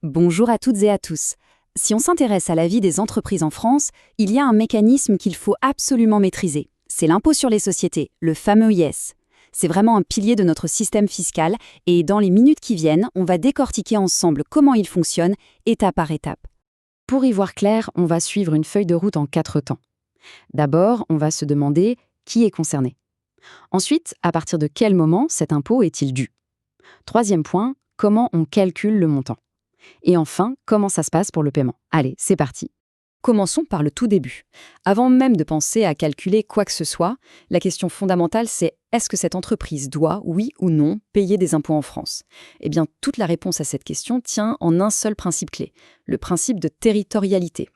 Bonjour à toutes et à tous. Si on s'intéresse à la vie des entreprises en France, il y a un mécanisme qu'il faut absolument maîtriser. C'est l'impôt sur les sociétés, le fameux IS. C'est vraiment un pilier de notre système fiscal et dans les minutes qui viennent, on va décortiquer ensemble comment il fonctionne, étape par étape. Pour y voir clair, on va suivre une feuille de route en 4 temps. D'abord, on va se demander qui est concerné. Ensuite, à partir de quel moment cet impôt est-il dû? Troisième point, comment on calcule le montant? Et enfin, comment ça se passe pour le paiement? Allez, c'est parti. Commençons par le tout début. Avant même de penser à calculer quoi que ce soit, la question fondamentale c'est est-ce que cette entreprise doit, oui ou non, payer des impôts en France? Eh bien, toute la réponse à cette question tient en un seul principe clé, le principe de territorialité.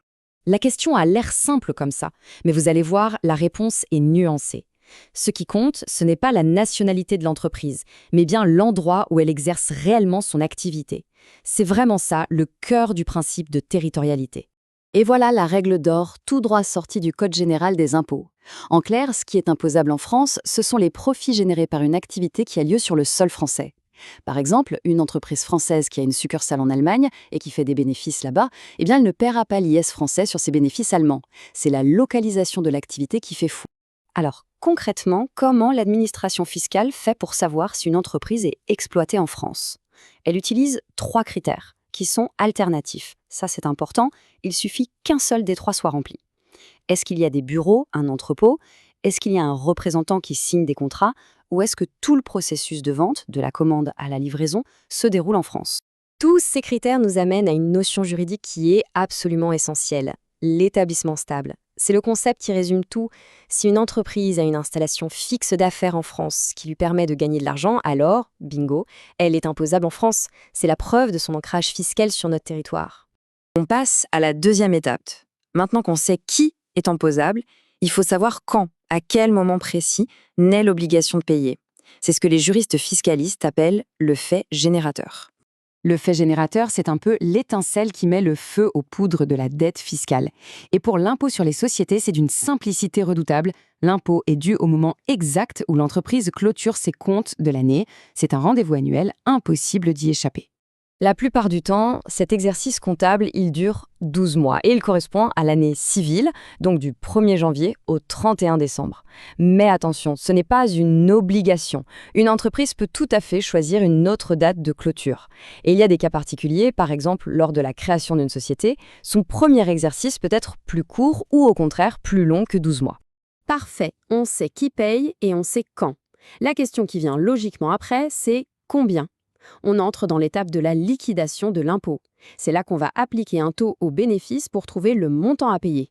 La question a l'air simple comme ça, mais vous allez voir, la réponse est nuancée. Ce qui compte, ce n'est pas la nationalité de l'entreprise, mais bien l'endroit où elle exerce réellement son activité. C'est vraiment ça, le cœur du principe de territorialité. Et voilà la règle d'or, tout droit sortie du Code général des impôts. En clair, ce qui est imposable en France, ce sont les profits générés par une activité qui a lieu sur le sol français. Par exemple, une entreprise française qui a une succursale en Allemagne et qui fait des bénéfices là-bas, eh bien elle ne paiera pas l'IS français sur ses bénéfices allemands. C'est la localisation de l'activité qui fait fou. Alors, concrètement, comment l'administration fiscale fait pour savoir si une entreprise est exploitée en France? Elle utilise 3 critères, qui sont alternatifs. Ça, c'est important, il suffit qu'un seul des 3 soit rempli. Est-ce qu'il y a des bureaux, un entrepôt? Est-ce qu'il y a un représentant qui signe des contrats? Ou est-ce que tout le processus de vente, de la commande à la livraison, se déroule en France? Tous ces critères nous amènent à une notion juridique qui est absolument essentielle, l'établissement stable. C'est le concept qui résume tout. Si une entreprise a une installation fixe d'affaires en France qui lui permet de gagner de l'argent, alors, bingo, elle est imposable en France. C'est la preuve de son ancrage fiscal sur notre territoire. On passe à la deuxième étape. Maintenant qu'on sait qui est imposable, il faut savoir quand, à quel moment précis, naît l'obligation de payer. C'est ce que les juristes fiscalistes appellent le fait générateur. Le fait générateur, c'est un peu l'étincelle qui met le feu aux poudres de la dette fiscale. Et pour l'impôt sur les sociétés, c'est d'une simplicité redoutable. L'impôt est dû au moment exact où l'entreprise clôture ses comptes de l'année. C'est un rendez-vous annuel, impossible d'y échapper. La plupart du temps, cet exercice comptable, il dure 12 mois et il correspond à l'année civile, donc du 1er janvier au 31 décembre. Mais attention, ce n'est pas une obligation. Une entreprise peut tout à fait choisir une autre date de clôture. Et il y a des cas particuliers, par exemple lors de la création d'une société, son premier exercice peut être plus court ou au contraire plus long que 12 mois. Parfait, on sait qui paye et on sait quand. La question qui vient logiquement après, c'est combien? On entre dans l'étape de la liquidation de l'impôt. C'est là qu'on va appliquer un taux au bénéfice pour trouver le montant à payer.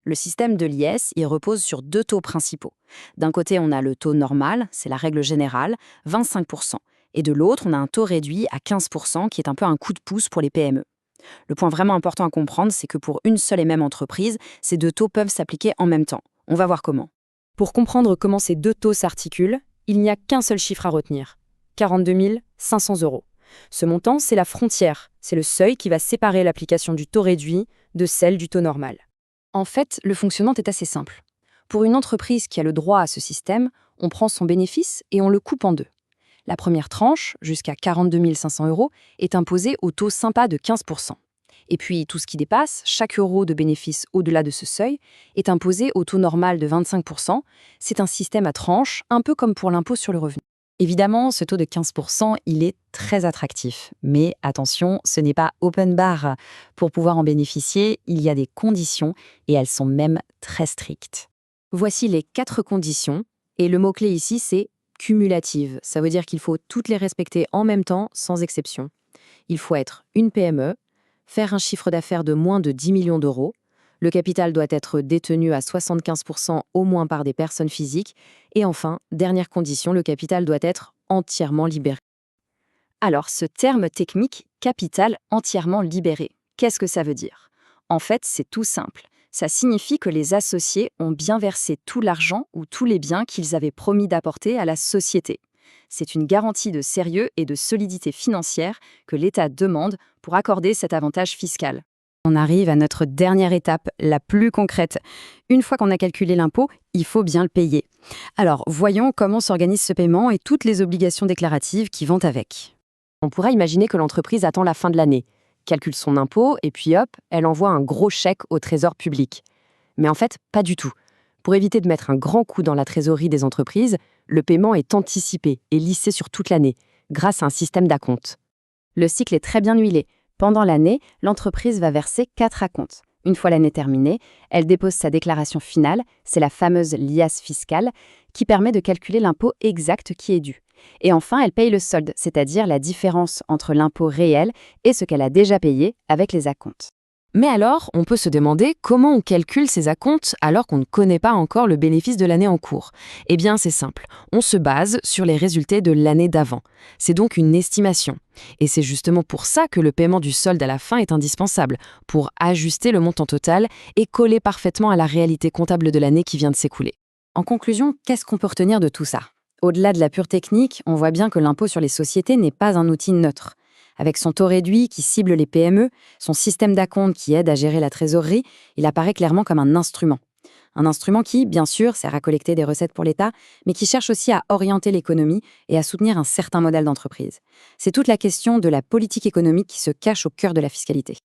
Le système de l'IS, il repose sur 2 taux principaux. D'un côté, on a le taux normal, c'est la règle générale, 25%. Et de l'autre, on a un taux réduit à 15% qui est un peu un coup de pouce pour les PME. Le point vraiment important à comprendre, c'est que pour une seule et même entreprise, ces 2 taux peuvent s'appliquer en même temps. On va voir comment. Pour comprendre comment ces 2 taux s'articulent, il n'y a qu'un seul chiffre à retenir. 42 500 €. Ce montant, c'est la frontière, c'est le seuil qui va séparer l'application du taux réduit de celle du taux normal. En fait, le fonctionnement est assez simple. Pour une entreprise qui a le droit à ce système, on prend son bénéfice et on le coupe en 2. La première tranche, jusqu'à 42 500 €, est imposée au taux sympa de 15%. Et puis, tout ce qui dépasse, chaque euro de bénéfice au-delà de ce seuil, est imposé au taux normal de 25%. C'est un système à tranches, un peu comme pour l'impôt sur le revenu. Évidemment, ce taux de 15%, il est très attractif. Mais attention, ce n'est pas open bar. Pour pouvoir en bénéficier, il y a des conditions et elles sont même très strictes. Voici les 4 conditions. Et le mot-clé ici, c'est cumulative. Ça veut dire qu'il faut toutes les respecter en même temps, sans exception. Il faut être une PME, faire un chiffre d'affaires de moins de 10 millions d'euros. Le capital doit être détenu à 75% au moins par des personnes physiques. Et enfin, dernière condition, le capital doit être entièrement libéré. Alors, ce terme technique, capital entièrement libéré, qu'est-ce que ça veut dire? En fait, c'est tout simple. Ça signifie que les associés ont bien versé tout l'argent ou tous les biens qu'ils avaient promis d'apporter à la société. C'est une garantie de sérieux et de solidité financière que l'État demande pour accorder cet avantage fiscal. On arrive à notre dernière étape, la plus concrète. Une fois qu'on a calculé l'impôt, il faut bien le payer. Alors, voyons comment s'organise ce paiement et toutes les obligations déclaratives qui vont avec. On pourrait imaginer que l'entreprise attend la fin de l'année. calcule son impôt et puis hop, elle envoie un gros chèque au trésor public. Mais en fait, pas du tout. Pour éviter de mettre un grand coup dans la trésorerie des entreprises, le paiement est anticipé et lissé sur toute l'année, grâce à un système d'acompte. Le cycle est très bien huilé. Pendant l'année, l'entreprise va verser 4 acomptes. Une fois l'année terminée, elle dépose sa déclaration finale, c'est la fameuse liasse fiscale, qui permet de calculer l'impôt exact qui est dû. Et enfin, elle paye le solde, c'est-à-dire la différence entre l'impôt réel et ce qu'elle a déjà payé avec les acomptes. Mais alors, on peut se demander comment on calcule ces acomptes alors qu'on ne connaît pas encore le bénéfice de l'année en cours. Eh bien, c'est simple. On se base sur les résultats de l'année d'avant. C'est donc une estimation. Et c'est justement pour ça que le paiement du solde à la fin est indispensable, pour ajuster le montant total et coller parfaitement à la réalité comptable de l'année qui vient de s'écouler. En conclusion, qu'est-ce qu'on peut retenir de tout ça? Au-delà de la pure technique, on voit bien que l'impôt sur les sociétés n'est pas un outil neutre. Avec son taux réduit qui cible les PME, son système d'acompte qui aide à gérer la trésorerie, il apparaît clairement comme un instrument. Un instrument qui, bien sûr, sert à collecter des recettes pour l'État, mais qui cherche aussi à orienter l'économie et à soutenir un certain modèle d'entreprise. C'est toute la question de la politique économique qui se cache au cœur de la fiscalité.